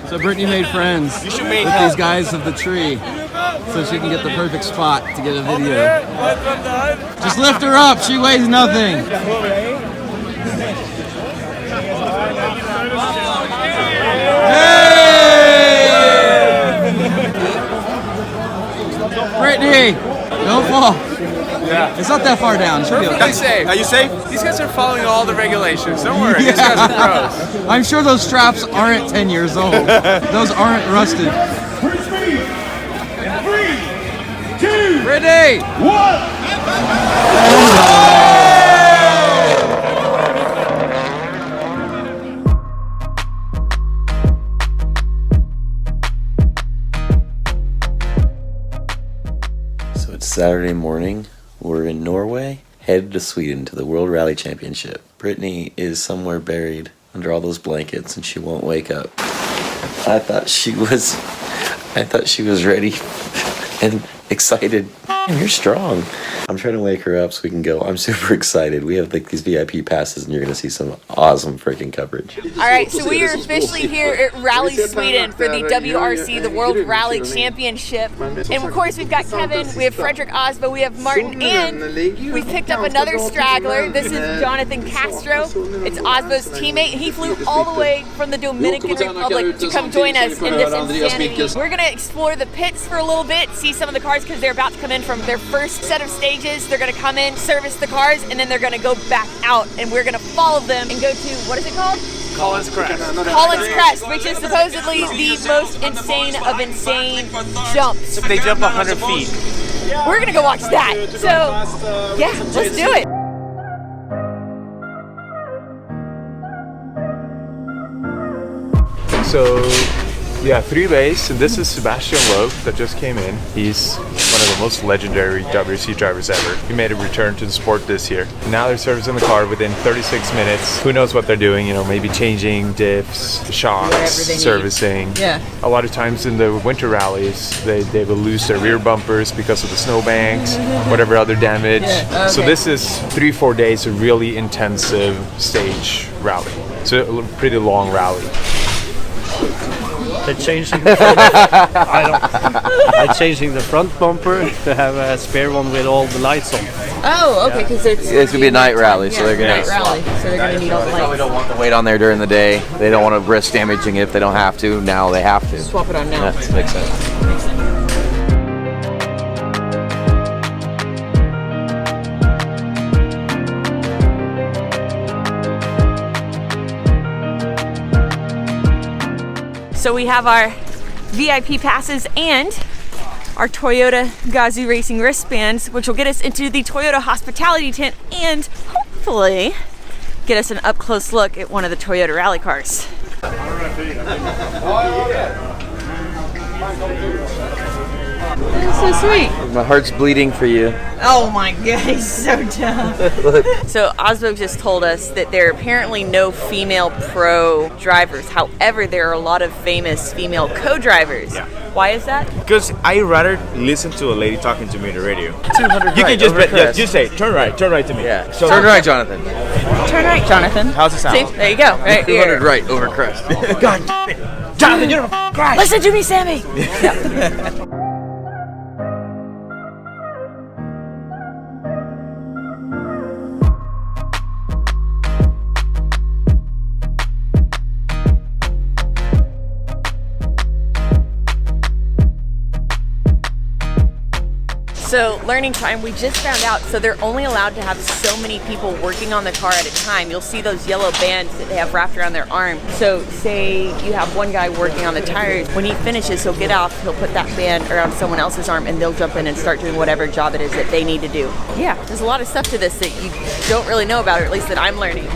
So Brittany made friends with these guys of the tree so she can get the perfect spot to get a video. Just lift her up, she weighs nothing. Hey! Brittany, don't fall. Yeah. It's not that far down. Perfectly safe. Are you safe? These guys are following all the regulations. Don't worry. These guys are pros. I'm sure those straps aren't 10 years old. Those aren't rusted. 3, 2, Brittany! 1. So it's Saturday morning. We're in Norway, headed to Sweden to the World Rally Championship. Brittany is somewhere buried under all those blankets and she won't wake up. I thought she was ready and excited. Man, you're strong. I'm trying to wake her up so we can go. I'm super excited. We have like these VIP passes and you're going to see some awesome freaking coverage. All right, so we are officially here at Rally Sweden for the WRC, the World Rally Championship. And of course, we've got Kevin, we have Fredric Aasbø, we have Martin, and we picked up another straggler. This is Jhonnattan Castro. It's Aasbø's teammate. He flew all the way from the Dominican Republic to come join us in this insanity. We're going to explore the pits for a little bit, see some of the cars because they're about to come in from their first set of stages. They're going to come in, service the cars, and then they're going to go back out, and we're going to follow them and go to, what is it called? Collins Crest. Collins Crest, which is supposedly the most insane of insane jumps. They jump 100 feet. We're going to go watch that. So, yeah, let's do it. So, yeah, 3 bays, and this is Sebastian Loeb that just came in. He's one of the most legendary WRC drivers ever. He made a return to the sport this year. Now they're servicing the car within 36 minutes. Who knows what they're doing, you know, maybe changing diffs, shocks, servicing. Yeah. A lot of times in the winter rallies, they will lose their rear bumpers because of the snowbanks, whatever other damage. Yeah. Okay. So this is 3-4 days of really intensive stage rally. So a pretty long rally. They're changing the they're changing the front bumper to have a spare one with all the lights on. Oh, okay, because it's It's gonna be a night rally, so they're gonna night rally, so they're gonna need all the probably lights. don't want to wait on there during the day. They don't want to risk damaging it if they don't have to. Now they have to. Swap it on now. That makes sense. So we have our VIP passes and our Toyota Gazoo Racing wristbands, which will get us into the Toyota hospitality tent and hopefully get us an up-close look at one of the Toyota rally cars. That's so sweet. My heart's bleeding for you. Oh my god, he's so dumb. So Aasbø just told us that there are apparently no female pro drivers. However, there are a lot of famous female co-drivers. Yeah. Why is that? Because I rather listen to a lady talking to me on the radio. 200 You right, can just over crest. just say turn right to me. Yeah. So Turn right, Jhonnattan. Turn right, Jhonnattan. how's it sound? See, there you go. Right 200 here. right, over crest. God damn it. Jonathan, you're a Christ. Listen to me, Sammy. So learning time, we just found out, so they're only allowed to have so many people working on the car at a time. You'll see those yellow bands that they have wrapped around their arm. So say you have one guy working on the tires, when he finishes, he'll get off, he'll put that band around someone else's arm and they'll jump in and start doing whatever job it is that they need to do. Yeah, there's a lot of stuff to this that you don't really know about, or at least that I'm learning.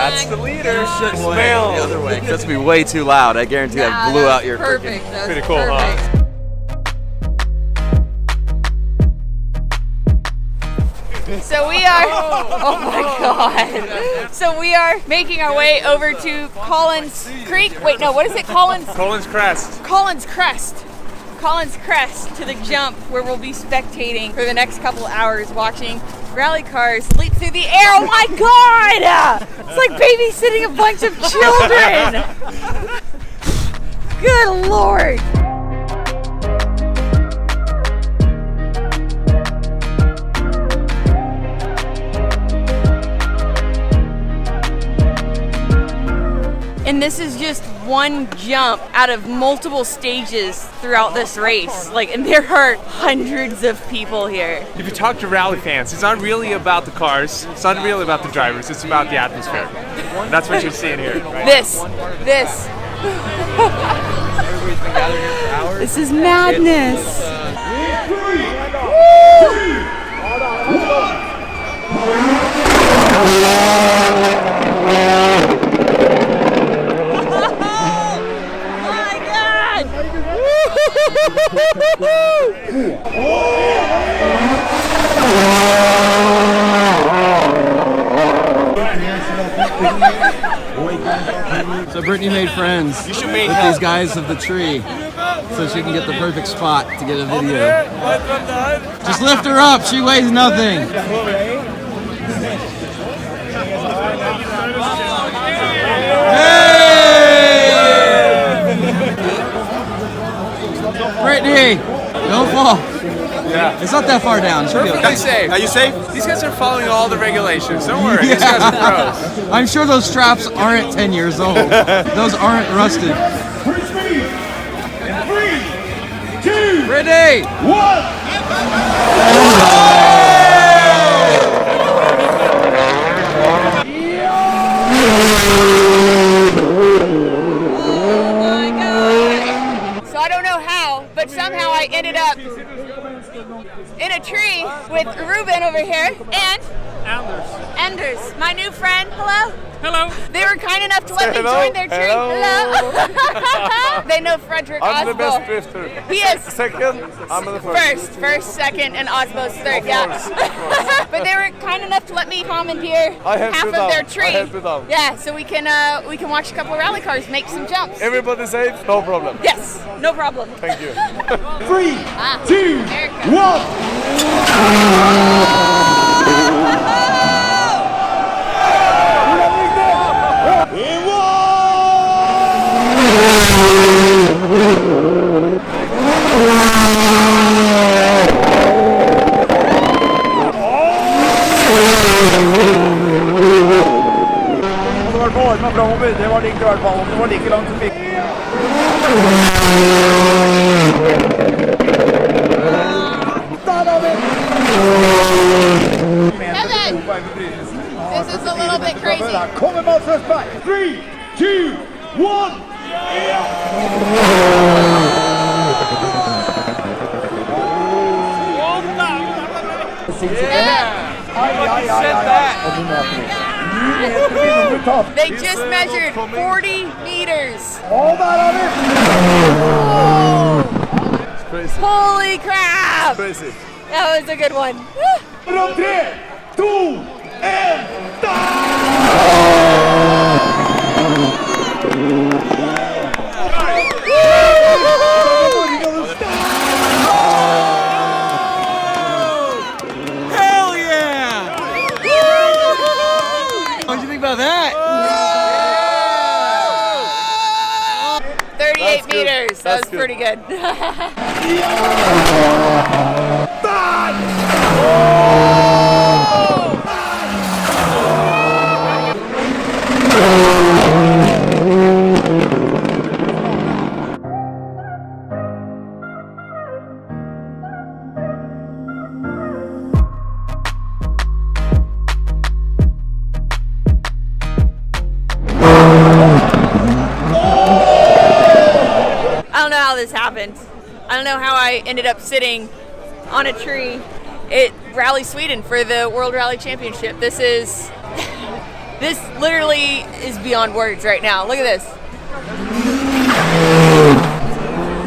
That's the leader. The other way. That's gonna be way too loud. I guarantee that blew out your perfect. freaking. That was Pretty cool, perfect. huh? So we are, oh my God. So we are making our way over to Collins Creek. Wait, no, what is it? Collins Crest. Collins Crest to the jump where we'll be spectating for the next couple hours watching rally cars leap through the air. Oh my God! It's like babysitting a bunch of children. Good Lord. And this is just one jump out of multiple stages throughout this race. And there are hundreds of people here. If you talk to rally fans, it's not really about the cars, it's not really about the drivers, it's about the atmosphere. That's what you're seeing here. Right? This. This is madness. So Brittany made friends with these guys of the tree so she can get the perfect spot to get a video. Just lift her up, she weighs nothing. Brittany, don't fall. Yeah. It's not that far down. She'll be okay. Perfectly safe. Are you safe? These guys are following all the regulations. Don't worry. These guys are pros. I'm sure those straps aren't 10 years old. Those aren't rusted. Brittany! So I don't know how, but somehow I ended up in a tree with Ruben over here and Anders, my new friend. Hello. Hello. They were kind enough to let me join their tree. Hello. They know Fredric Aasbø. I'm the best drifter. He is second, I'm the first. First, second, and Aasbø's third. Yeah. But they were kind enough to let me commandeer half of their tree. I help you down. Yeah, so we can watch a couple of rally cars make some jumps. Everybody safe? No problem. Yes, no problem. Thank you. 3, 2, 1. Det var like i hvert fall. Det var like langt som fikk. Kevin, this is a little bit crazy. Kommer man først back. 3, 2, 1. They just measured 40 meters. All that on it. It's crazy. Holy crap! Crazy. That was a good one. 3, 2, 1. Hell yeah! What'd you think about that? 38 meters. That was pretty good. I don't know how this happened. I don't know how I ended up sitting on a tree at Rally Sweden for the World Rally Championship. This This literally is beyond words right now. Look at this.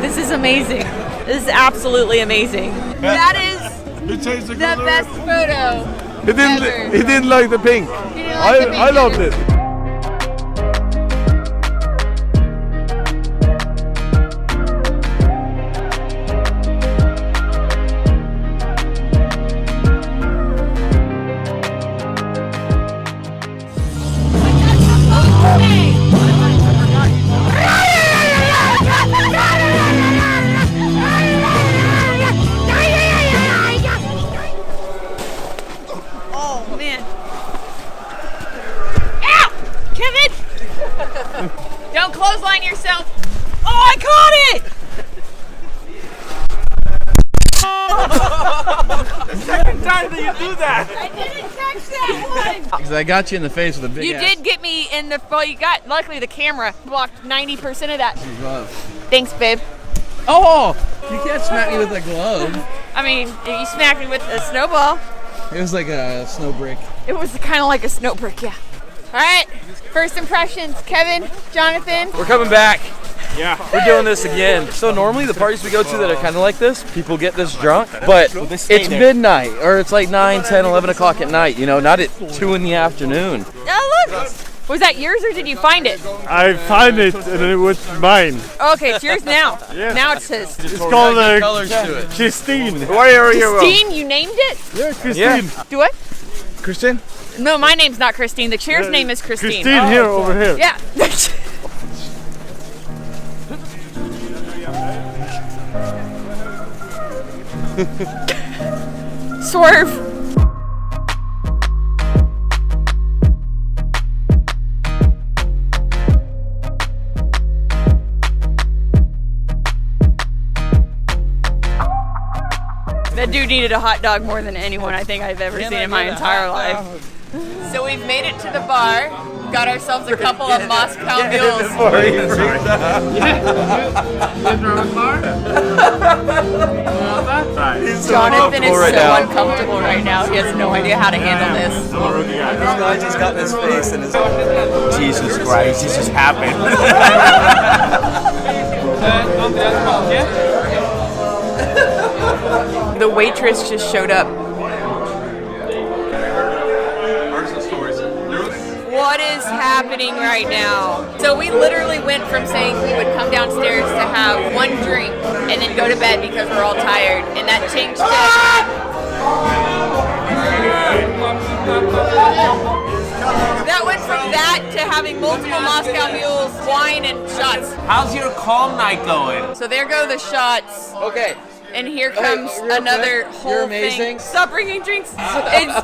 This is amazing. This is absolutely amazing. That is the best photo. He didn't like the pink. He didn't like the pink I loved either. it. Oh man. Ow! Kevin! Don't clothesline yourself. Oh, I caught it! Second time that you do that. I didn't catch that one. Because I got you in the face with a big You ass did get me in the, well, you got, luckily the camera blocked 90% of that. glove. Thanks, babe. Oh! You can't smack me with a glove. I mean, if you smacked me with a snowball, It was like a snow brick. it was kind of like a snow brick, yeah. All right, first impressions, Kevin, Jhonnattan. We're coming back. Yeah. We're doing this again. So normally the parties we go to that are kind of like this, people get this drunk, but it's midnight, or it's like 9, 10, 11 o'clock at night, you know, not at 2 in the afternoon. Oh, look. Was that yours or did you find it? I found it and it was mine. Okay, it's yours now. Yeah. Now it's his. It's called Colors to it. Christine. Why are you? Christine, you named it? Yeah, Christine. Yeah. Do what? Christine? No, my name's not Christine. The chair's name is Christine. Christine here, over here. Yeah. Swerve. That dude needed a hot dog more than anyone I think I've ever seen in my entire life. So we've made it to the bar. Got ourselves a couple of Moscow mules. Jhonnattan is so uncomfortable right now. He has no idea how to handle this. This guy just got in his face and his Jesus Christ, this just happened. The waitress just showed up. What is happening right now? So we literally went from saying we would come downstairs to have one drink and then go to bed because we're all tired, and that changed to... That went from that to having multiple Moscow mules, wine, and shots. How's your calm night going? So there go the shots. Okay. And here comes another whole You're amazing. thing. Stop bringing drinks. It's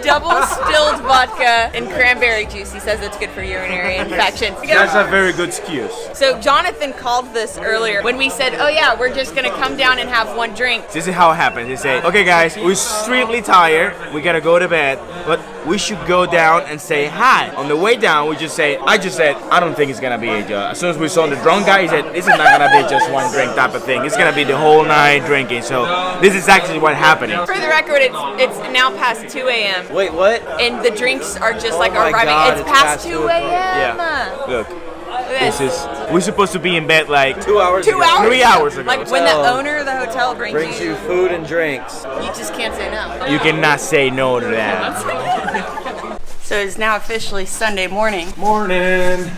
double distilled vodka and cranberry juice. He says it's good for urinary infections. That's a very good excuse. So Jhonnattan called this earlier when we said, oh yeah, we're just gonna come down and have one drink. This is how it happens. They say, okay guys, we're extremely tired. We gotta go to bed, but we should go down and say hi. On the way down, we just say, I don't think it's gonna be as soon as we saw the drunk guy, he said, this is not gonna be just one drink type of thing. It's gonna be the whole night drinking. So this is actually what's happening. For the record, it's now past 2 a.m. Wait, what? And the drinks are just like my arriving. God, it's it's past past 2 2 a.m. Yeah. Look, Look at this is, we're supposed to be in bed like 2 hours 2 ago. hours. 3 hours ago. Like when the owner of the hotel Brings you food and drinks. you just can't say no. You cannot say no to that. So it's now officially Sunday morning. Morning.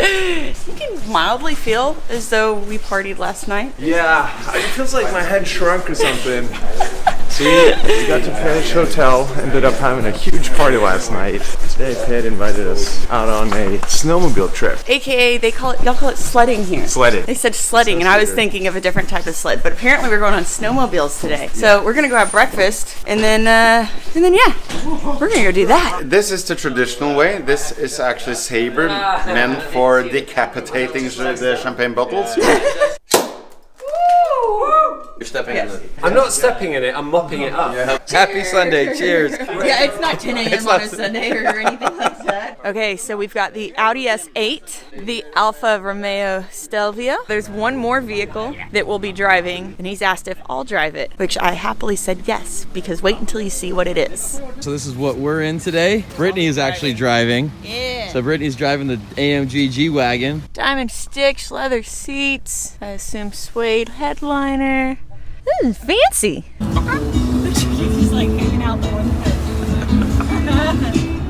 You can mildly feel as though we partied last night. Yeah, it feels like my head shrunk or something. So we got to Page Hotel, ended up having a huge party last night. Today Pitt invited us out on a snowmobile trip. AKA, y'all call it sledding here. Sledding. They said sledding, and I was thinking of a different type of sled, but apparently we're going on snowmobiles today. So we're gonna go have breakfast, and then yeah, we're gonna go do that. This is the traditional way. This is actually saber meant for decapitating the champagne bottles. You're stepping in it. I'm not stepping in it, I'm mopping it up. Happy Sunday, cheers. Yeah, it's not 10 a.m. on a Sunday or anything like that. Okay, so we've got the Audi S8, the Alfa Romeo Stelvio. There's one more vehicle that we'll be driving, and he's asked if I'll drive it, which I happily said yes, because wait until you see what it is. So this is what we're in today. Brittany is actually driving. Yeah. So Brittany's driving the AMG G Wagon. Diamond sticks, leather seats, I assume suede headliner. This is fancy. He's like hanging out the window.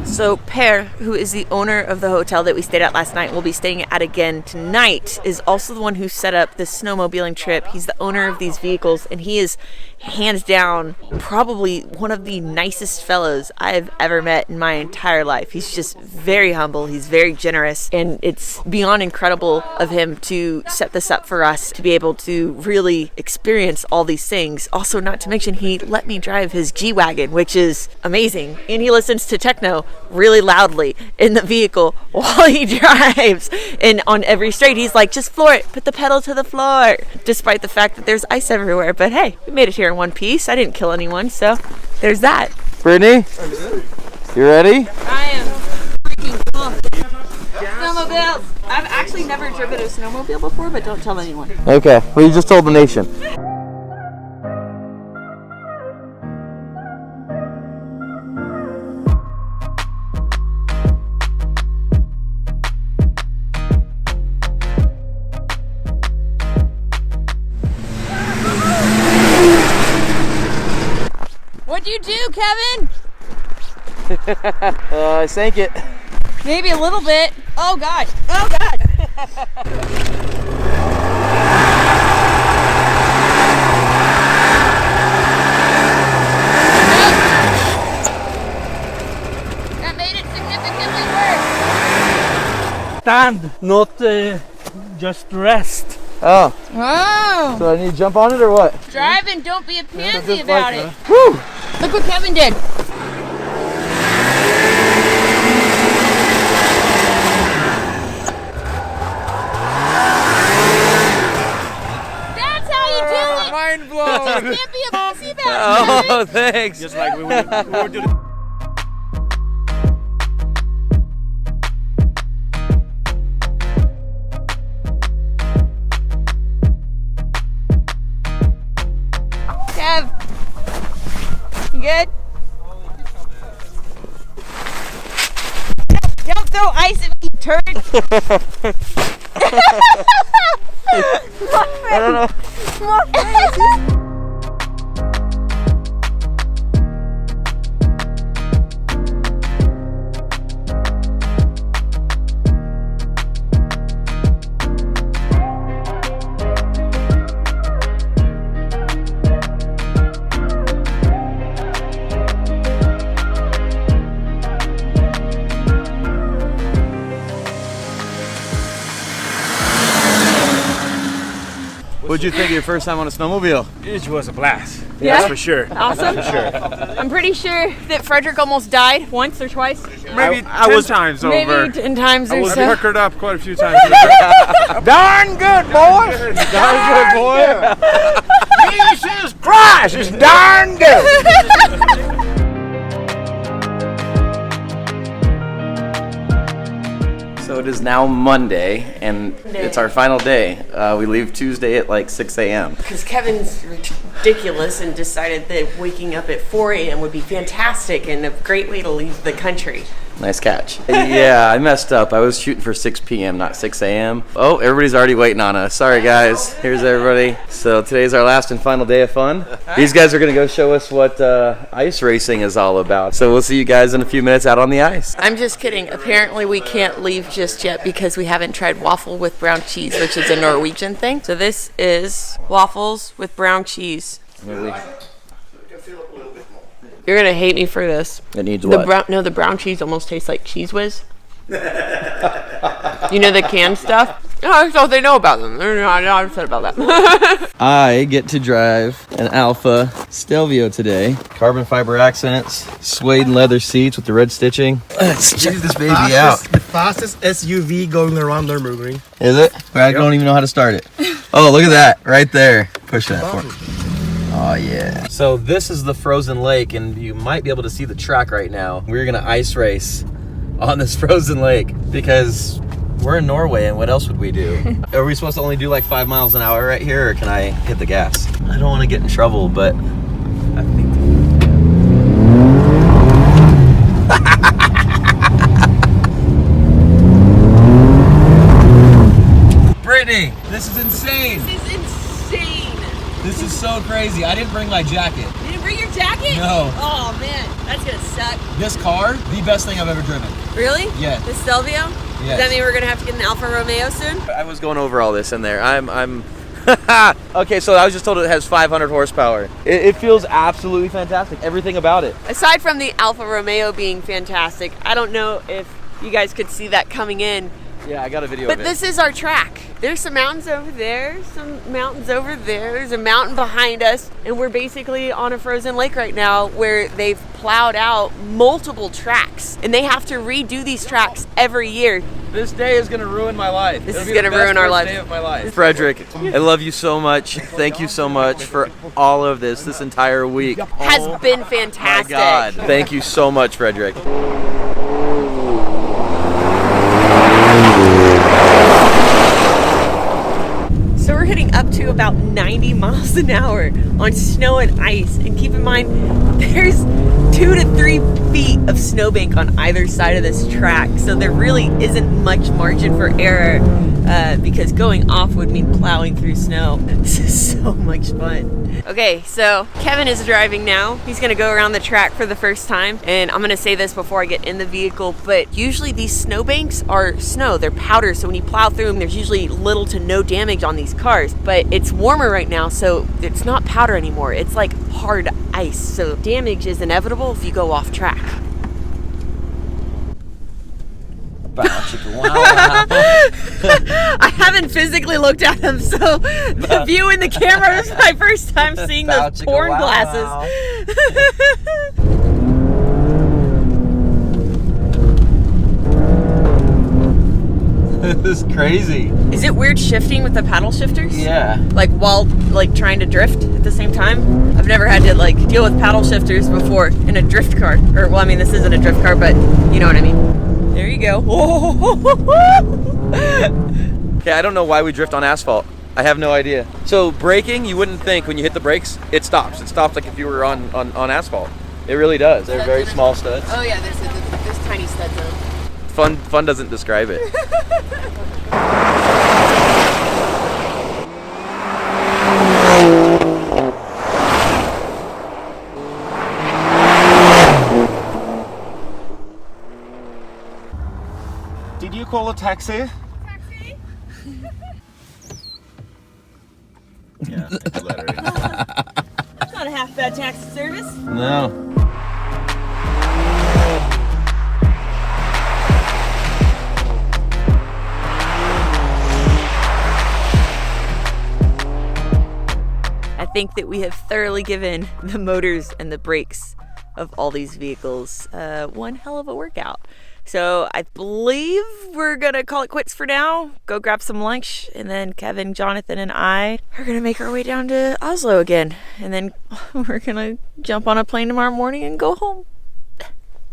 So Per, who is the owner of the hotel that we stayed at last night, will be staying at again tonight, is also the one who set up the snowmobiling trip. He's the owner of these vehicles, and he is hands down probably one of the nicest fellows I have ever met in my entire life. He's just very humble, he's very generous, and it's beyond incredible of him to set this up for us to be able to really experience all these things. Also, not to mention, he let me drive his G Wagon, which is amazing, and he listens to techno really loudly in the vehicle while he drives, and on every straight he's like, just floor it, put the pedal to the floor, despite the fact that there's ice everywhere. But hey, we made it here in one piece. I didn't kill anyone, so there's that. Brittany, you ready? I am freaking pumped. Snowmobiles. I've actually never driven a snowmobile before, but don't tell anyone. Okay, well you just told the nation. What'd you do, Kevin? I sank it. Maybe a little bit. Oh God. Oh God. That made it significantly worse. Stand, not just rest. Oh. Oh. So I need to jump on it or what? Drive and don't be a pansy just about like it. Woo! Look what Kevin did. That's how you do it. Mind blown. You can't be a pansy about it. Oh, thanks. Just like we were doing. Kev, you good? Don't throw ice at me, turd. I don't know. What'd you think of your first time on a snowmobile? It was a blast. Yeah? That's for sure. Awesome. For sure. I'm pretty sure that Fredric almost died once or twice. Maybe I 10 was- times over. Maybe 10 times or I so. puckered up quite a few times. Darn good, boys. Darn good, boy. Jesus Christ, it's darn good. So it is now Monday, and it's our final day. We leave Tuesday at like 6 a.m. Because Kevin's ridiculous and decided that waking up at 4 a.m. would be fantastic and a great way to leave the country. Nice catch. Yeah, I messed up. I was shooting for 6 p.m., not 6 a.m. Oh, everybody's already waiting on us. Sorry, guys. Here's everybody. So today's our last and final day of fun. These guys are going to go show us what ice racing is all about. So we'll see you guys in a few minutes out on the ice. I'm just kidding. Apparently we can't leave just yet because we haven't tried waffle with brown cheese, which is a Norwegian thing. So this is waffles with brown cheese. You're gonna hate me for this. It needs what? The brown cheese almost tastes like Cheese Whiz. You know the canned stuff? No, that's all they know about them. They're not upset about that. I get to drive an Alfa Stelvio today. Carbon fiber accents, suede and leather seats with the red stitching. Let's check this baby out. The fastest SUV going around Nürburgring. Is it? I don't even know how to start it. Oh, look at that right there. Push that for me. Oh yeah. So this is the frozen lake, and you might be able to see the track right now. We're gonna ice race on this frozen lake because we're in Norway, and what else would we do? Are we supposed to only do like 5 miles an hour right here, or can I hit the gas? I don't want to get in trouble, but I think. Brittany, this is insane. This is insane. This is so crazy. I didn't bring my jacket. You didn't bring your jacket? No. Oh man, that's gonna suck. This car, the best thing I've ever driven. Really? Yeah. The Stelvio? Yes. Does that mean we're gonna have to get an Alfa Romeo soon? I was going over all this in there. I'm okay, so I was just told it has 500 horsepower. It feels absolutely fantastic. Everything about it. Aside from the Alfa Romeo being fantastic, I don't know if you guys could see that coming in. Yeah, I got a video But of it. this is our track. There's some mountains over there, some mountains over there, there's a mountain behind us, and we're basically on a frozen lake right now where they've plowed out multiple tracks, and they have to redo these tracks every year. This day is gonna ruin my life. This is gonna ruin our life. Day of my life. Fredric, I love you so much. Thank you so much for all of this entire week. Has been fantastic. My God, thank you so much, Fredric. So we're hitting up to about 90 miles an hour on snow and ice. And keep in mind, there's 2 to 3 feet of snowbank on either side of this track. So there really isn't much margin for error because going off would mean plowing through snow. This is so much fun. Okay, so Kevin is driving now. He's gonna go around the track for the first time. And I'm gonna say this before I get in the vehicle, but usually these snowbanks are snow, they're powder. So when you plow through them, there's usually little to no damage on these cars. But it's warmer right now, so it's not powder anymore. It's like hard ice. So damage is inevitable if you go off track. I haven't physically looked at him, so the view in the camera is my first time seeing those porn glasses. This is crazy. Is it weird shifting with the paddle shifters? Yeah. Like while trying to drift at the same time? I've never had to deal with paddle shifters before in a drift car. Or well, I mean this isn't a drift car, but you know what I mean. There you go. Okay, I don't know why we drift on asphalt. I have no idea. So braking, you wouldn't think when you hit the brakes, it stops. It stops like if you were on asphalt. It really does. They're very small studs. Oh yeah, there's tiny studs in them. Fun doesn't describe it. Did you call a taxi? Taxi? Yeah. That's not a half bad taxi service. No. I think that we have thoroughly given the motors and the brakes of all these vehicles one hell of a workout. So I believe we're gonna call it quits for now, go grab some lunch, and then Kevin, Jhonnattan, and I are gonna make our way down to Oslo again. And then we're gonna jump on a plane tomorrow morning and go home.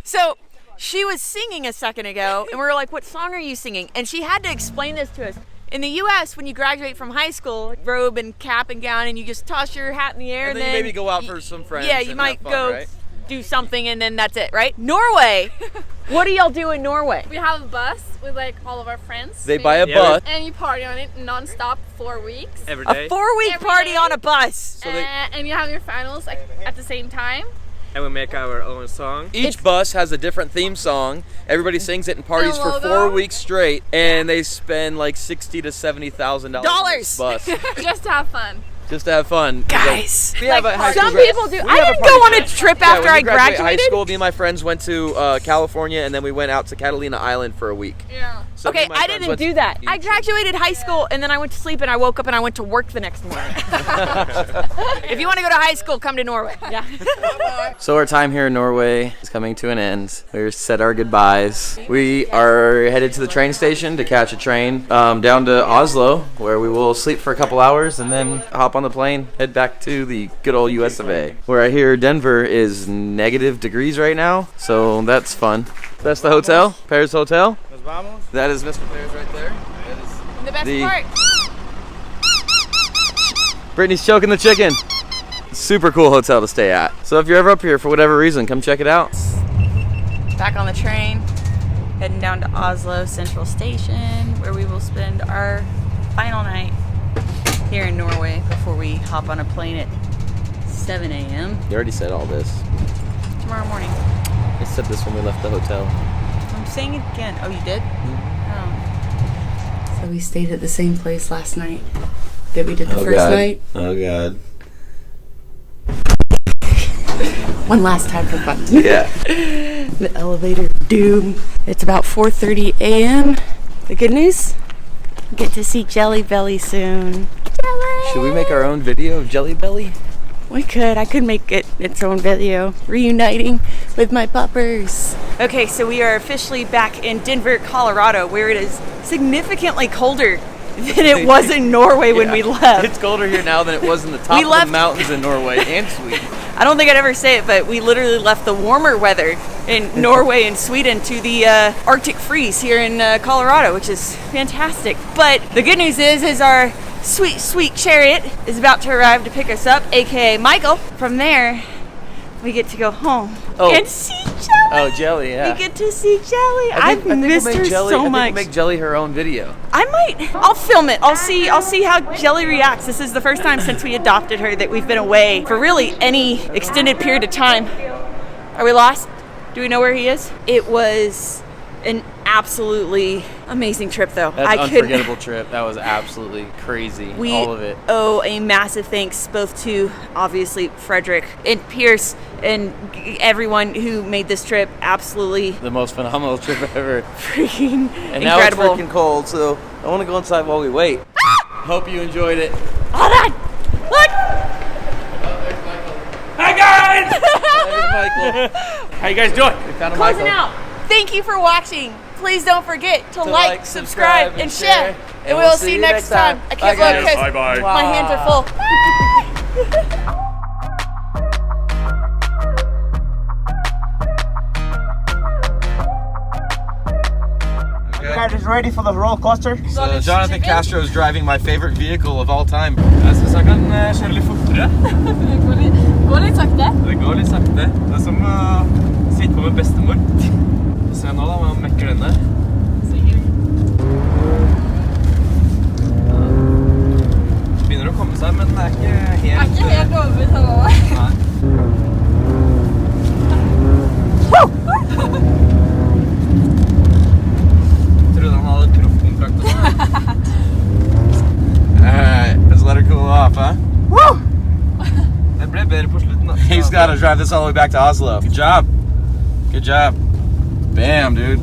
So she was singing a second ago, and we were like, what song are you singing? And she had to explain this to us. In the US, when you graduate from high school, robe and cap and gown, and you just toss your hat in the air, and then you maybe go out for some friends. Yeah, you and might have fun, go right? do something, and then that's it, right? Norway. What do y'all do in Norway? We have a bus with all of our friends. They buy a bus. And you party on it non-stop 4 weeks. Every day. A 4-week party on a bus. So and you have your finals at the same time. And we make our own song. Each bus has a different theme song. Everybody sings it and parties for 4 weeks straight, and they spend $60,000 to $70,000 on this bus. Just to have fun. Just to have fun. Guys, we have a high some school people do. I didn't go on a trip after I graduated. High school, me and my friends went to California, and then we went out to Catalina Island for a week. Yeah. So okay, I didn't do that. I graduated high school, and then I went to sleep, and I woke up, and I went to work the next morning. If you want to go to high school, come to Norway. Yeah. So our time here in Norway is coming to an end. We've said our goodbyes. We are headed to the train station to catch a train down to Oslo, where we will sleep for a couple hours, and then hop on the plane, head back to the good old US of A. Where I hear Denver is negative degrees right now, so that's fun. That's the hotel, Pears Hotel. That is Mr. Pears right there. That is The best part. Brittany's choking the chicken. Super cool hotel to stay at. So if you're ever up here for whatever reason, come check it out. Back on the train, heading down to Oslo Central Station, where we will spend our final night here in Norway before we hop on a plane at 7 a.m. You already said all this. tomorrow morning. I said this when we left the hotel. I'm saying it again. Oh, you did? Oh. So we stayed at the same place last night that we did the first night. Oh, God. One last time for fun. Yeah. The elevator doom. It's about 4:30 a.m. The good news? We get to see Jelly Belly soon. Jelly! Should we make our own video of Jelly Belly? We could. I could make it its own video. Reuniting with my puppers. Okay, so we are officially back in Denver, Colorado, where it is significantly colder than it was in Norway when we left. It's colder here now than it was in the top of the mountains in Norway and Sweden. I don't think I'd ever say it, but we literally left the warmer weather in Norway and Sweden to the Arctic freeze here in Colorado, which is fantastic. But the good news is our sweet, sweet chariot is about to arrive to pick us up, aka Michael. From there, we get to go home and see Jelly. Oh, Jelly, yeah. We get to see Jelly. I've missed her so much. We'll make Jelly her own video. I might. I'll film it. I'll see how Jelly reacts. This is the first time since we adopted her that we've been away for really any extended period of time. Are we lost? Do we know where he is? It was an absolutely amazing trip, though. That's an unforgettable trip. That was absolutely crazy. All of it. We owe a massive thanks both to, obviously, Fredric and Pierce and everyone who made this trip absolutely the most phenomenal trip ever. Freaking and incredible. Now it's freaking cold, so I want to go inside while we wait. Hope you enjoyed it. Hold on! Look! Hi guys! There's Michael. How you guys doing? We found a Closing Michael. out. Thank you for watching. Please don't forget to like, subscribe, and share. And we'll see you next time. I can't look because my hands are full. You guys is ready for the roller coaster? So Jhonnattan Castro is driving my favorite vehicle of all time. Jeg synes jeg kan kjøre litt fortere. Går litt sakte. Det går litt sakte. Det er som å sitte på med bestemor. Se nå da, man mekker den der. Det begynner å komme seg, men det er ikke helt... Det er ikke helt overbevist av hva. Nei. Trodde han hadde proffkontrakt og sånn. Alright, let's let her cool off, huh? Woo! Det ble bedre på slutten da. He's got to drive this all the way back to Oslo. Good job. Good job. Bam, dude.